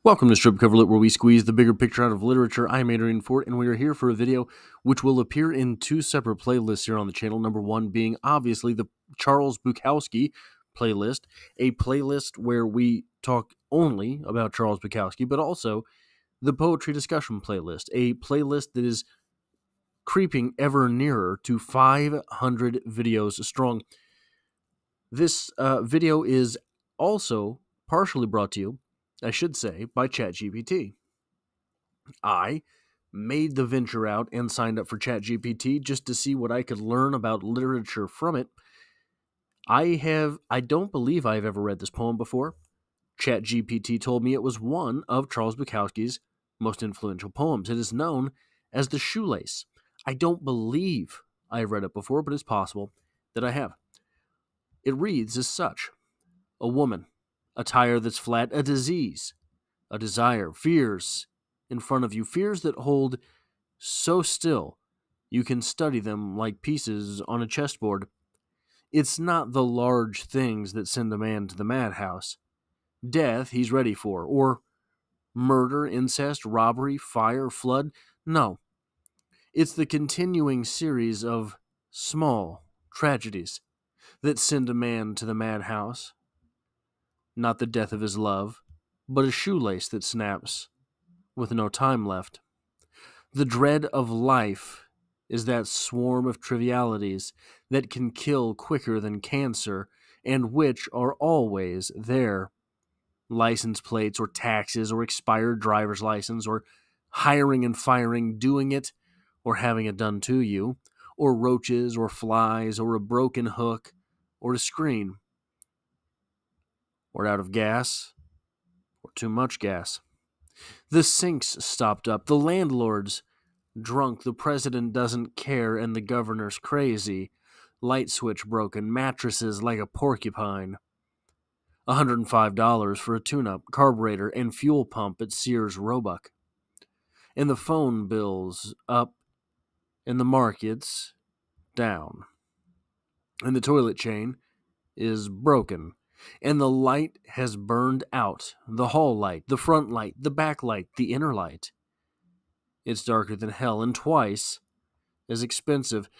Welcome to Strip Cover Lit, where we squeeze the bigger picture out of literature. I'm Adrian Fort, and we are here for a video which will appear in two separate playlists here on the channel. Number one being obviously the Charles Bukowski playlist, a playlist where we talk only about Charles Bukowski, but also the poetry discussion playlist, a playlist that is creeping ever nearer to 500 videos strong. This video is also partially brought to you, I should say, by ChatGPT. I made the venture out and signed up for ChatGPT just to see what I could learn about literature from it. I don't believe I've ever read this poem before. ChatGPT told me it was one of Charles Bukowski's most influential poems. It is known as the Shoelace. I don't believe I've read it before, but it's possible that I have. It reads as such: a woman, a tire that's flat, a disease, a desire, fears in front of you, fears that hold so still you can study them like pieces on a chessboard. It's not the large things that send a man to the madhouse. Death he's ready for, or murder, incest, robbery, fire, flood. No, it's the continuing series of small tragedies that send a man to the madhouse. Not the death of his love, but a shoelace that snaps with no time left. The dread of life is that swarm of trivialities that can kill quicker than cancer and which are always there. License plates or taxes or expired driver's license or hiring and firing, doing it or having it done to you, or roaches or flies or a broken hook or a screen, or out of gas or too much gas. The sinks stopped up, the landlord's drunk, the president doesn't care, and the governor's crazy. Light switch broken, mattresses like a porcupine. $105 for a tune-up, carburetor, and fuel pump at Sears Roebuck. And the phone bills up, and the markets down. And the toilet chain is broken. And the light has burned out. The hall light, the front light, the back light, the inner light. It's darker than hell and twice as expensive.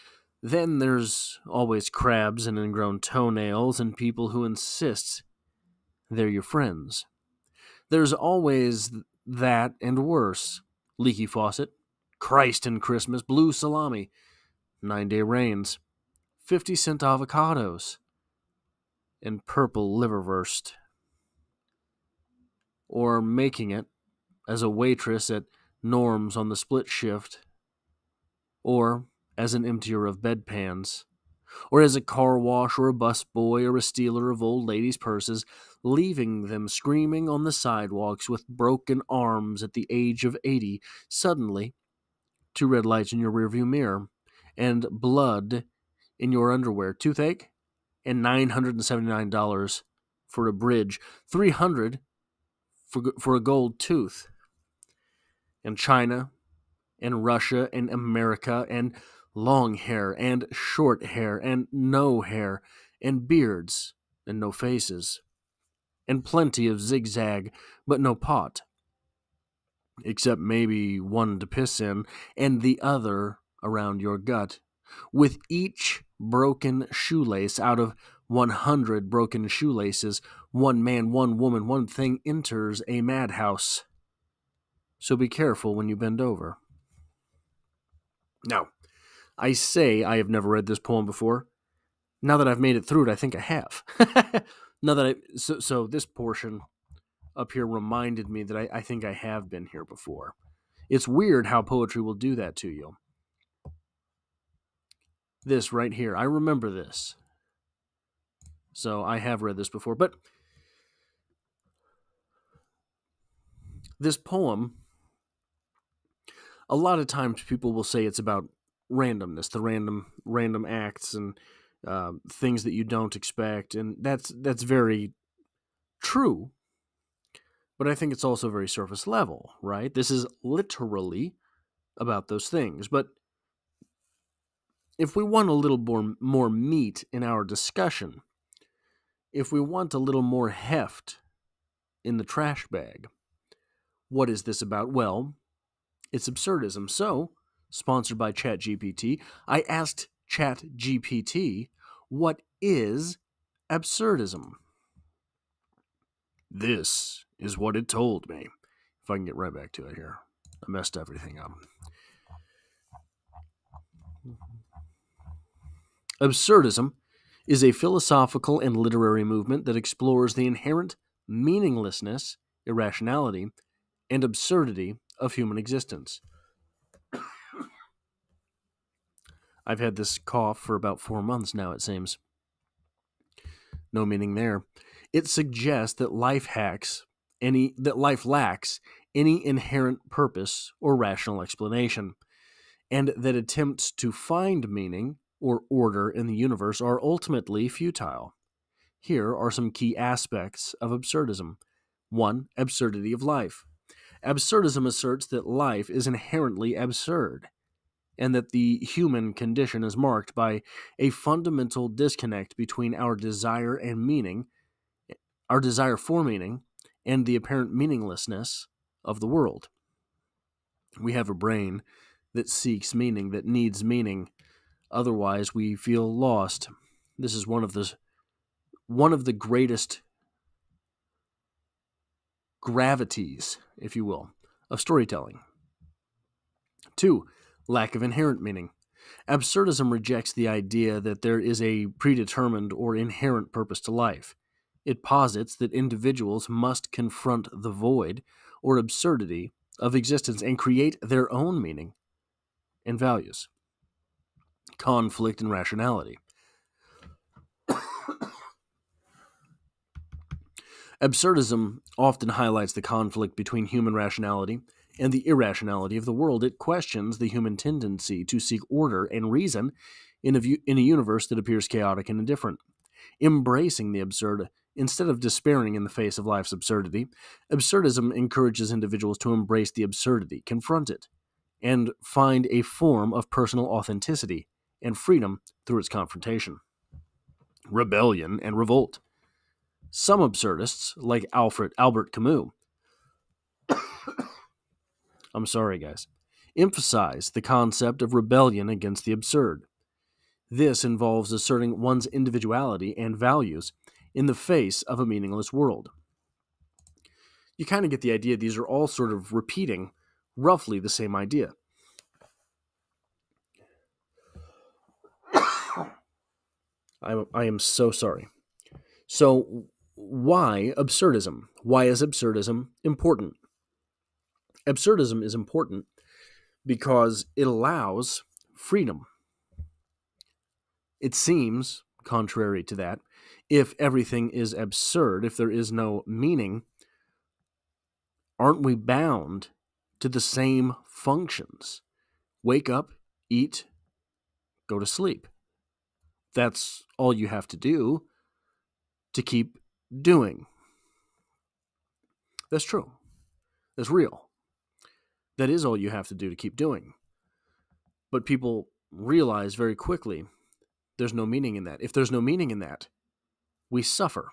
Then there's always crabs and ingrown toenails and people who insist they're your friends. There's always that and worse. Leaky faucet, Christ and Christmas, blue salami, 9-day rains, 50-cent avocados, and purple liverwurst. Or making it as a waitress at Norm's on the split shift, or as an emptier of bedpans, or as a car wash or a bus boy or a stealer of old ladies' purses, leaving them screaming on the sidewalks with broken arms at the age of 80, suddenly 2 red lights in your rearview mirror, and blood in your underwear, toothache, and $979 for a bridge, $300 for a gold tooth, and China, and Russia, and America, and long hair, and short hair, and no hair, and beards, and no faces, and plenty of zigzag, but no pot, except maybe one to piss in, and the other around your gut. With each broken shoelace out of 100 broken shoelaces, one man, one woman, one thing enters a madhouse. So be careful when you bend over. Now, I say I have never read this poem before. Now that I've made it through it, I think I have. So this portion up here reminded me that I think I have been here before. It's weird how poetry will do that to you. This right here, I remember this. So I have read this before, but this poem, a lot of times people will say it's about randomness, the random acts and things that you don't expect, and that's very true. But I think it's also very surface level, right? This is literally about those things. But if we want a little more meat in our discussion, if we want a little more heft in the trash bag, What is this about? Well, it's absurdism. So, sponsored by ChatGPT, I asked ChatGPT, what is absurdism? This is what it told me. If I can get right back to it here. I messed everything up. Absurdism is a philosophical and literary movement that explores the inherent meaninglessness, irrationality, and absurdity of human existence. I've had this cough for about 4 months now, it seems. No meaning there. It suggests that life lacks any inherent purpose or rational explanation, and that attempts to find meaning or order in the universe are ultimately futile. Here are some key aspects of absurdism. 1. Absurdity of life. Absurdism asserts that life is inherently absurd, and that the human condition is marked by a fundamental disconnect between our desire for meaning, and the apparent meaninglessness of the world. We have a brain that seeks meaning, that needs meaning. Otherwise, we feel lost. This is one of the greatest gravities, if you will, of storytelling. 2. Lack of inherent meaning. Absurdism rejects the idea that there is a predetermined or inherent purpose to life. It posits that individuals must confront the void or absurdity of existence and create their own meaning and values. Conflict and rationality. Absurdism often highlights the conflict between human rationality and the irrationality of the world. It questions the human tendency to seek order and reason in a universe that appears chaotic and indifferent. Embracing the absurd instead of despairing in the face of life's absurdity, absurdism encourages individuals to embrace the absurdity, confront it, and find a form of personal authenticity and freedom through its confrontation. Rebellion and revolt. Some absurdists, like Albert Camus, I'm sorry, guys, emphasize the concept of rebellion against the absurd. This involves asserting one's individuality and values in the face of a meaningless world. You kind of get the idea. These are all sort of repeating roughly the same idea. I am so sorry. So, why absurdism? Why is absurdism important? Absurdism is important because it allows freedom. It seems, contrary to that, if everything is absurd, if there is no meaning, aren't we bound to the same functions? Wake up, eat, go to sleep. That's all you have to do to keep doing. That's true. That's real. That is all you have to do to keep doing. But people realize very quickly there's no meaning in that. If there's no meaning in that, we suffer.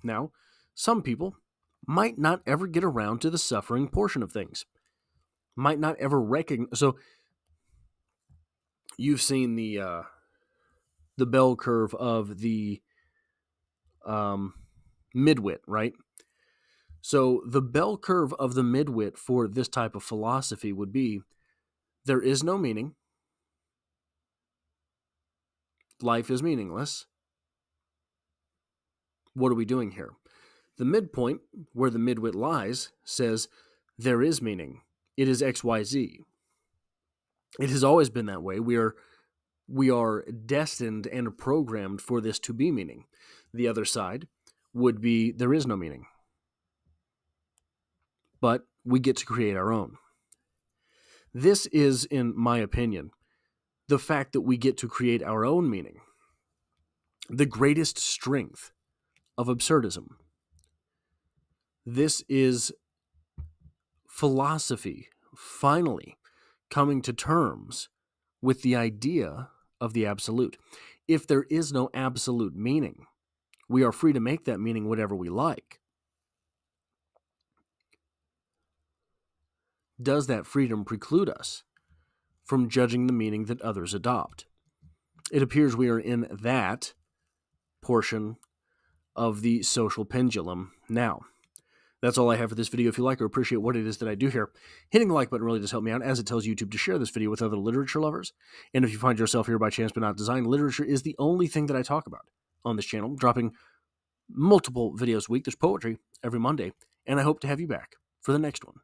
Now, some people might not ever get around to the suffering portion of things. Might not ever recognize. So, you've seen the bell curve of the midwit, right? So the bell curve of the midwit for this type of philosophy would be, there is no meaning. Life is meaningless. What are we doing here? The midpoint, where the midwit lies, says there is meaning. It is XYZ. It has always been that way. We are destined and programmed for this to be meaning. The other side would be there is no meaning. But we get to create our own. This is, in my opinion, the fact that we get to create our own meaning, the greatest strength of absurdism. This is philosophy finally coming to terms with the idea of the absolute. If there is no absolute meaning, we are free to make that meaning whatever we like. does that freedom preclude us from judging the meaning that others adopt? It appears we are in that portion of the social pendulum now. That's all I have for this video. If you like or appreciate what it is that I do here, hitting the like button really does help me out, as it tells YouTube to share this video with other literature lovers. And if you find yourself here by chance but not design, literature is the only thing that I talk about on this channel, dropping multiple videos a week. There's poetry every Monday, and I hope to have you back for the next one.